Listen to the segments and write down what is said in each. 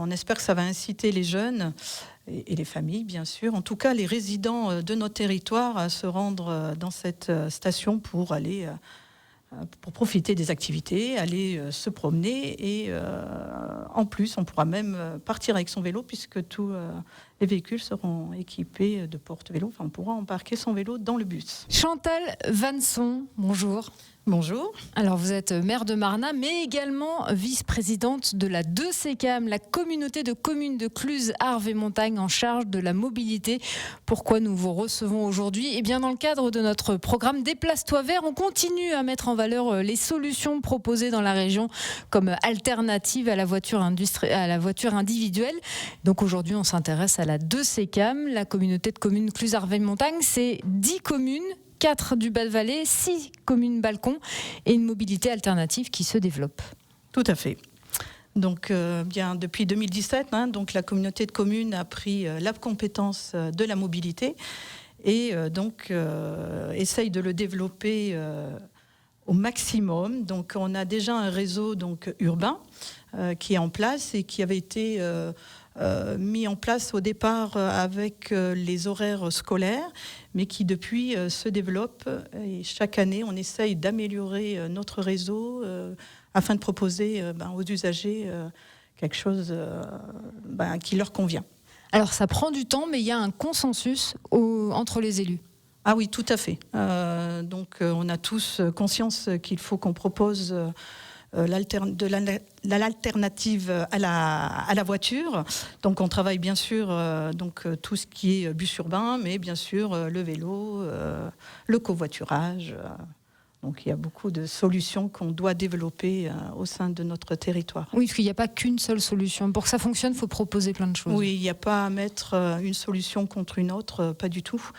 on espère que ça va inciter les jeunes et les familles, bien sûr, en tout cas les résidents de notre territoire à se rendre dans cette station pour aller pour profiter des activités, aller se promener et en plus on pourra même partir avec son vélo puisque tous les véhicules seront équipés de porte-vélo. Enfin, on pourra embarquer son vélo dans le bus. Chantal Vanson, bonjour. Bonjour. Alors vous êtes maire de Marnat, mais également vice-présidente de la 2CCAM, la communauté de communes de Cluses, Arves et Montagne en charge de la mobilité. Pourquoi nous vous recevons aujourd'hui ? Eh bien dans le cadre de notre programme Déplace-toi vert, on continue à mettre en valeur les solutions proposées dans la région comme alternative à la voiture individuelle. Donc aujourd'hui on s'intéresse à la 2CCAM, la communauté de communes Cluses, Arves et Montagne. C'est 10 communes. 4 du Bas-de-Valais, 6 communes balcons et une mobilité alternative qui se développe. Tout à fait. Donc, bien depuis 2017, donc la communauté de communes a pris la compétence de la mobilité et donc essaye de le développer au maximum. Donc, on a déjà un réseau donc urbain qui est en place et qui avait été mis en place au départ avec les horaires scolaires, mais qui depuis se développe. Et chaque année, on essaye d'améliorer notre réseau afin de proposer aux usagers quelque chose qui leur convient. Alors ça prend du temps, mais il y a un consensus entre les élus. Ah oui, tout à fait. Donc on a tous conscience qu'il faut qu'on propose l'alternative à la voiture. Donc on travaille bien sûr tout ce qui est bus urbain, mais bien sûr le vélo, le covoiturage. Donc il y a beaucoup de solutions qu'on doit développer au sein de notre territoire. Oui, parce qu'il n'y a pas qu'une seule solution. Pour que ça fonctionne, il faut proposer plein de choses. Oui, il n'y a pas à mettre une solution contre une autre, pas du tout.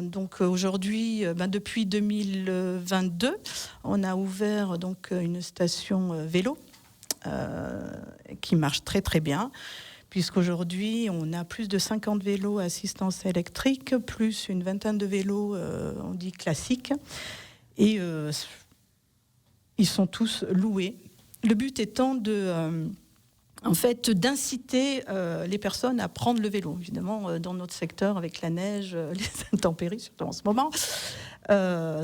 Donc aujourd'hui, depuis 2022, on a ouvert donc une station vélo qui marche très très bien, puisqu'aujourd'hui on a plus de 50 vélos à assistance électrique, plus une vingtaine de vélos, on dit classiques, et ils sont tous loués. Le but étant d'inciter les personnes à prendre le vélo. Évidemment, dans notre secteur, avec la neige, les intempéries, surtout en ce moment,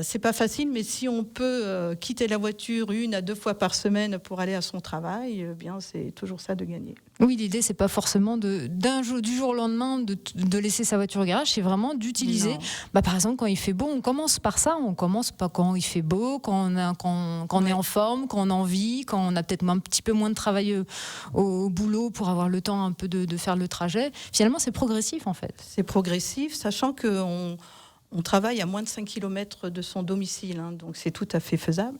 c'est pas facile, mais si on peut quitter la voiture 1 à 2 fois par semaine pour aller à son travail, bien, c'est toujours ça de gagner. Oui, l'idée, c'est pas forcément du jour au lendemain de laisser sa voiture au garage, c'est vraiment d'utiliser. Par exemple, quand il fait beau, on commence par ça. On commence pas quand il fait beau, quand on est en forme, quand on a envie, quand on a peut-être un petit peu moins de travail au boulot pour avoir le temps un peu de faire le trajet. Finalement, c'est progressif en fait. C'est progressif, sachant qu'on travaille à moins de 5 km de son domicile, donc c'est tout à fait faisable.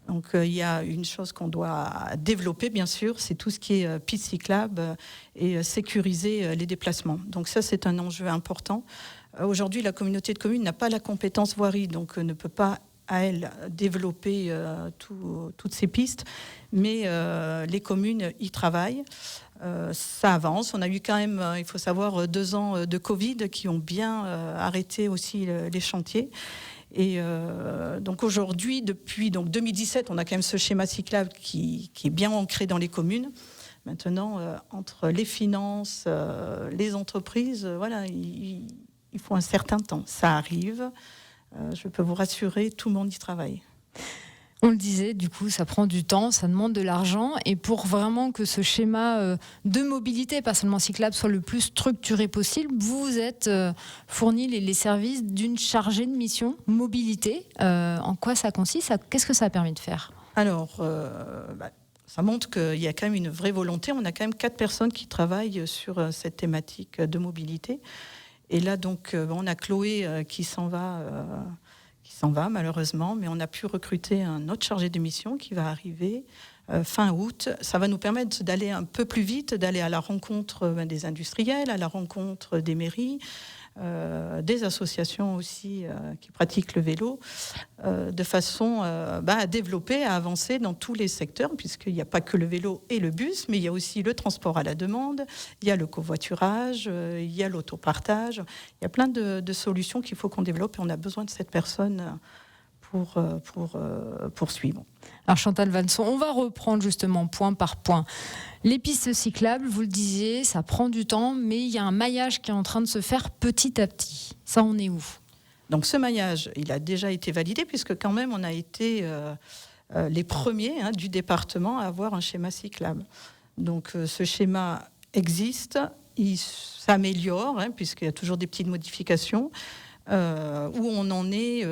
Donc il y a une chose qu'on doit développer, bien sûr, c'est tout ce qui est piste cyclable et sécuriser les déplacements. Donc ça, c'est un enjeu important. Aujourd'hui, la communauté de communes n'a pas la compétence voirie, donc ne peut pas à elle développer toutes ces pistes, mais les communes y travaillent. Ça avance. On a eu quand même, il faut savoir, 2 ans de Covid qui ont bien arrêté aussi les chantiers. Et donc aujourd'hui, depuis 2017, on a quand même ce schéma cyclable qui est bien ancré dans les communes. Maintenant, entre les finances, les entreprises, il faut un certain temps. Ça arrive. Je peux vous rassurer, tout le monde y travaille. On le disait, du coup, ça prend du temps, ça demande de l'argent. Et pour vraiment que ce schéma de mobilité, pas seulement cyclable, soit le plus structuré possible, vous êtes fourni les services d'une chargée de mission mobilité. En quoi ça consiste ? Qu'est-ce que ça a permis de faire ? Alors, ça montre qu'il y a quand même une vraie volonté. On a quand même 4 personnes qui travaillent sur cette thématique de mobilité. Et là, donc, on a Chloé qui s'en va malheureusement, mais on a pu recruter un autre chargé de mission qui va arriver fin août. Ça va nous permettre d'aller un peu plus vite, d'aller à la rencontre des industriels, à la rencontre des mairies, des associations aussi qui pratiquent le vélo, de façon à développer, à avancer dans tous les secteurs, puisqu'il n'y a pas que le vélo et le bus, mais il y a aussi le transport à la demande, il y a le covoiturage, il y a l'autopartage. Il y a plein de solutions qu'il faut qu'on développe et on a besoin de cette personne pour poursuivre. Alors Chantal Vanson, on va reprendre justement point par point. Les pistes cyclables, vous le disiez, ça prend du temps, mais il y a un maillage qui est en train de se faire petit à petit. Ça, on est où ? Donc ce maillage, il a déjà été validé puisque quand même on a été les premiers du département à avoir un schéma cyclable. Donc ce schéma existe, il s'améliore puisqu'il y a toujours des petites modifications. Où on en est,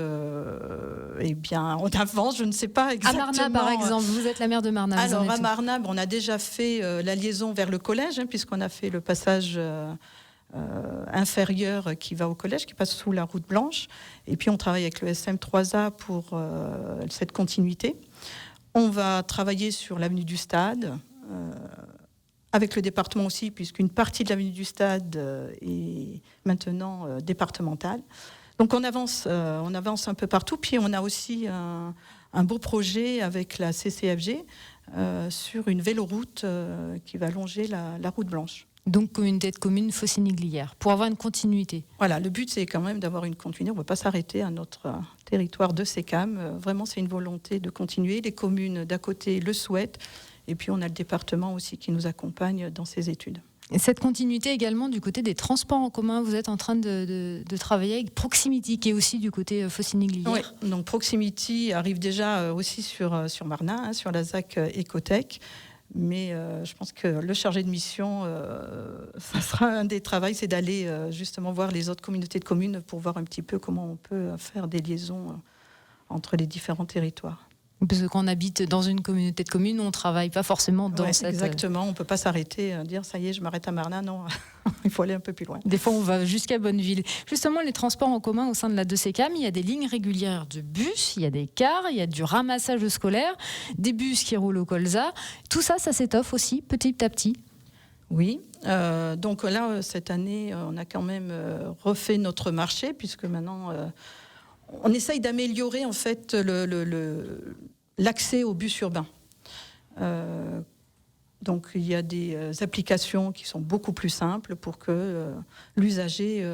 eh bien, on avance, je ne sais pas exactement. À Marnat, par exemple, vous êtes la maire de Marnat. Alors, à Marnat, on a déjà fait la liaison vers le collège, puisqu'on a fait le passage inférieur qui va au collège, qui passe sous la route blanche. Et puis, on travaille avec le SM3A pour cette continuité. On va travailler sur l'avenue du Stade, avec le département aussi, puisqu'une partie de l'avenue du Stade est maintenant départementale. Donc on avance un peu partout. Puis on a aussi un beau projet avec la CCFG sur une véloroute qui va longer la route blanche. Donc communauté de communes Faucigny-Glières, pour avoir une continuité. Voilà, le but c'est quand même d'avoir une continuité. On ne va pas s'arrêter à notre territoire de SECAM. Vraiment, c'est une volonté de continuer. Les communes d'à côté le souhaitent. Et puis on a le département aussi qui nous accompagne dans ces études. Et cette continuité également du côté des transports en commun, vous êtes en train de travailler avec Proximity, qui est aussi du côté Faucigny-Glières. Oui, donc Proximity arrive déjà aussi sur Marnat, sur la ZAC Ecotech. Mais je pense que le chargé de mission, ça sera un des travaux, c'est d'aller justement voir les autres communautés de communes pour voir un petit peu comment on peut faire des liaisons entre les différents territoires. Parce que quand on habite dans une communauté de communes, on ne travaille pas forcément dans cette... Exactement, on ne peut pas s'arrêter, dire ça y est, je m'arrête à Marnat, non, il faut aller un peu plus loin. Des fois, on va jusqu'à Bonneville. Justement, les transports en commun au sein de la 2CCAM, il y a des lignes régulières de bus, il y a des cars, il y a du ramassage scolaire, des bus qui roulent au colza. Tout ça, ça s'étoffe aussi petit à petit. Oui, donc là, cette année, on a quand même refait notre marché, puisque maintenant... on essaye d'améliorer en fait l'accès aux bus urbains. Donc il y a des applications qui sont beaucoup plus simples pour que l'usager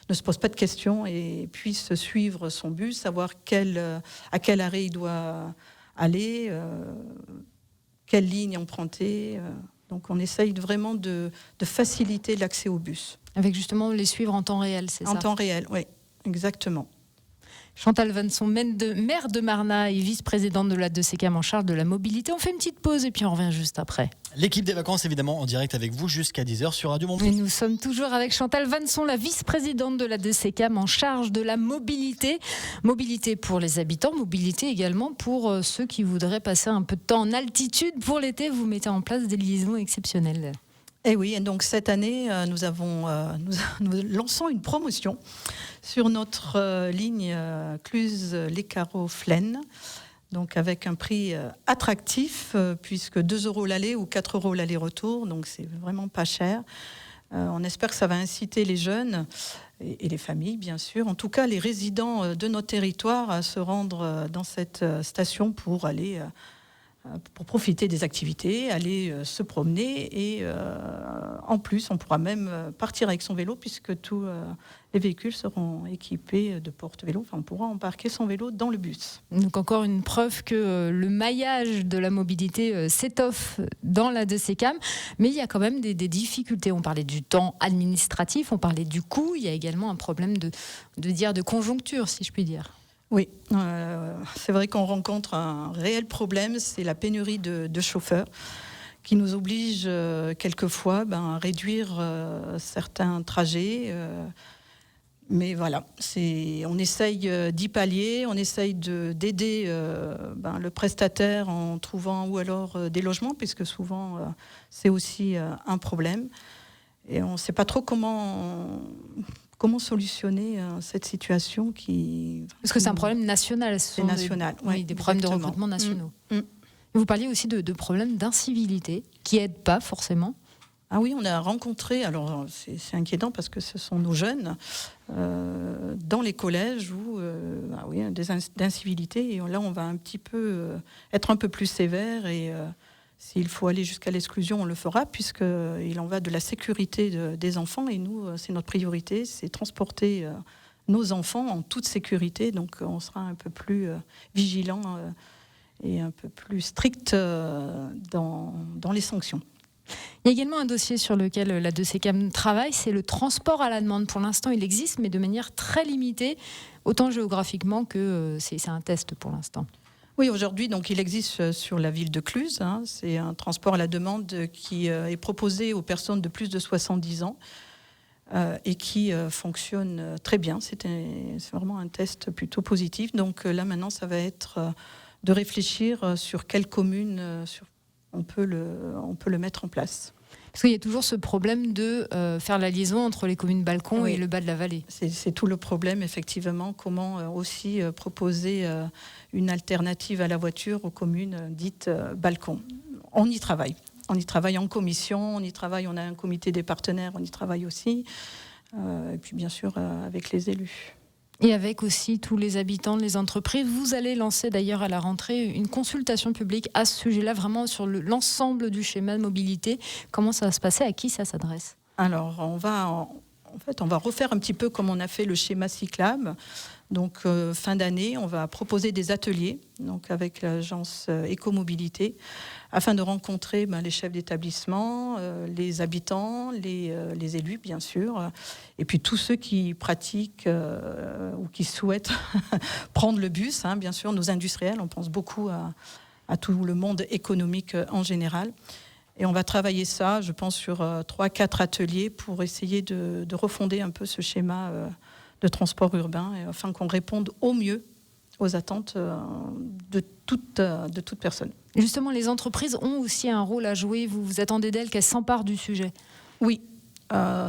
ne se pose pas de questions et puisse suivre son bus, savoir à quel arrêt il doit aller, quelle ligne emprunter. Donc on essaye vraiment de faciliter l'accès aux bus. Avec justement les suivre en temps réel, c'est ça ? En temps réel, oui, exactement. Chantal Vanson, maire de Marnat et vice-présidente de la 2CCAM en charge de la mobilité. On fait une petite pause et puis on revient juste après. L'équipe des vacances, évidemment, en direct avec vous jusqu'à 10h sur Radio Montpellier. Et nous sommes toujours avec Chantal Vanson, la vice-présidente de la 2CCAM en charge de la mobilité. Mobilité pour les habitants, mobilité également pour ceux qui voudraient passer un peu de temps en altitude. Pour l'été, vous mettez en place des liaisons exceptionnelles. Et oui, et donc cette année, nous lançons une promotion sur notre ligne Cluse-Les-Carreaux-Flaine, donc avec un prix attractif, puisque 2 € l'aller ou 4 € l'aller-retour, donc c'est vraiment pas cher. On espère que ça va inciter les jeunes et les familles, bien sûr, en tout cas les résidents de notre territoire à se rendre dans cette station pour aller... pour profiter des activités, aller se promener et en plus on pourra même partir avec son vélo puisque tous les véhicules seront équipés de porte-vélo, enfin on pourra embarquer son vélo dans le bus. Donc encore une preuve que le maillage de la mobilité s'étoffe dans la 2CCAM, mais il y a quand même des difficultés. On parlait du temps administratif, on parlait du coût, il y a également un problème de conjoncture, si je puis dire. Oui, c'est vrai qu'on rencontre un réel problème, c'est la pénurie de chauffeurs qui nous oblige quelquefois à réduire certains trajets. Mais voilà, on essaye d'y pallier, on essaye d'aider le prestataire en trouvant ou alors des logements, puisque souvent c'est aussi un problème. Et on ne sait pas trop comment solutionner cette situation qui... Parce que c'est un problème national. C'est national, oui. Des problèmes de recrutement nationaux. Vous parliez aussi de problèmes d'incivilité qui n'aident pas forcément. Ah oui, on a rencontré, alors c'est inquiétant parce que ce sont nos jeunes dans les collèges où des incivilités. Et là, on va un petit peu être un peu plus sévère et... s'il faut aller jusqu'à l'exclusion, on le fera, puisqu'il en va de la sécurité des enfants. Et nous, c'est notre priorité, c'est transporter nos enfants en toute sécurité. Donc on sera un peu plus vigilant et un peu plus strict dans les sanctions. Il y a également un dossier sur lequel la 2CCAM travaille, c'est le transport à la demande. Pour l'instant, il existe, mais de manière très limitée, autant géographiquement que c'est un test pour l'instant. Oui, aujourd'hui, donc, il existe sur la ville de Cluses. C'est un transport à la demande qui est proposé aux personnes de plus de 70 ans et qui fonctionne très bien. C'est vraiment un test plutôt positif. Donc là, maintenant, ça va être de réfléchir sur quelle commune on peut le mettre en place. Parce qu'il y a toujours ce problème de faire la liaison entre les communes Balcon et le bas de la vallée. C'est tout le problème, effectivement. Comment aussi proposer une alternative à la voiture aux communes dites Balcon. On y travaille. On y travaille en commission, on a un comité des partenaires, on y travaille aussi. Et puis bien sûr avec les élus. Et avec aussi tous les habitants, les entreprises. Vous allez lancer d'ailleurs à la rentrée une consultation publique à ce sujet-là, vraiment sur l'ensemble du schéma de mobilité. Comment ça va se passer? À qui ça s'adresse? Alors, on va refaire un petit peu comme on a fait le schéma cyclable. Donc, fin d'année, on va proposer des ateliers donc avec l'agence Écomobilité afin de rencontrer les chefs d'établissement, les habitants, les élus, bien sûr, et puis tous ceux qui pratiquent ou qui souhaitent prendre le bus, bien sûr, nos industriels. On pense beaucoup à tout le monde économique en général. Et on va travailler ça, je pense, sur 3-4 ateliers pour essayer de refonder un peu ce schéma de transport urbain, afin qu'on réponde au mieux aux attentes de toute personne. Justement, les entreprises ont aussi un rôle à jouer. Vous attendez d'elles qu'elles s'emparent du sujet? Oui,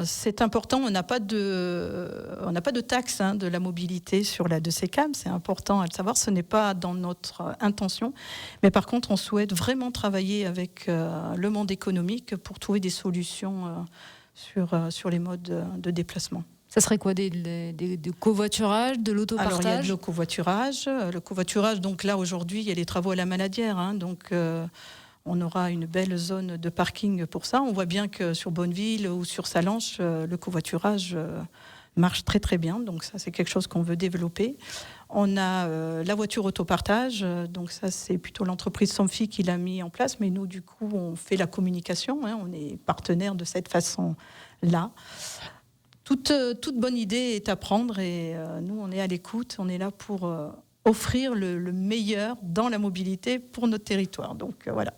c'est important. On n'a pas de taxe de la mobilité sur la 2CCAM. C'est important à le savoir. Ce n'est pas dans notre intention. Mais par contre, on souhaite vraiment travailler avec le monde économique pour trouver des solutions sur les modes de déplacement. Ça serait quoi, des covoiturages, de l'autopartage? Alors, il y a le covoiturage. Le covoiturage, donc là, aujourd'hui, il y a les travaux à la Maladière. Donc, on aura une belle zone de parking pour ça. On voit bien que sur Bonneville ou sur Salanches, le covoiturage marche très, très bien. Donc, ça, c'est quelque chose qu'on veut développer. On a la voiture autopartage. Donc, ça, c'est plutôt l'entreprise Somfy qui l'a mis en place. Mais nous, du coup, on fait la communication. On est partenaire de cette façon-là. Toute bonne idée est à prendre et nous, on est à l'écoute, on est là pour offrir le meilleur dans la mobilité pour notre territoire. Donc voilà.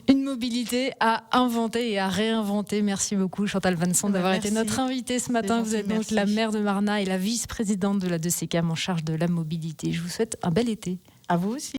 Une mobilité à inventer et à réinventer. Merci beaucoup Chantal Vanson d'avoir été notre invitée ce matin. Vous êtes donc la maire de Marnat et la vice-présidente de la 2CCAM en charge de la mobilité. Je vous souhaite un bel été. À vous aussi.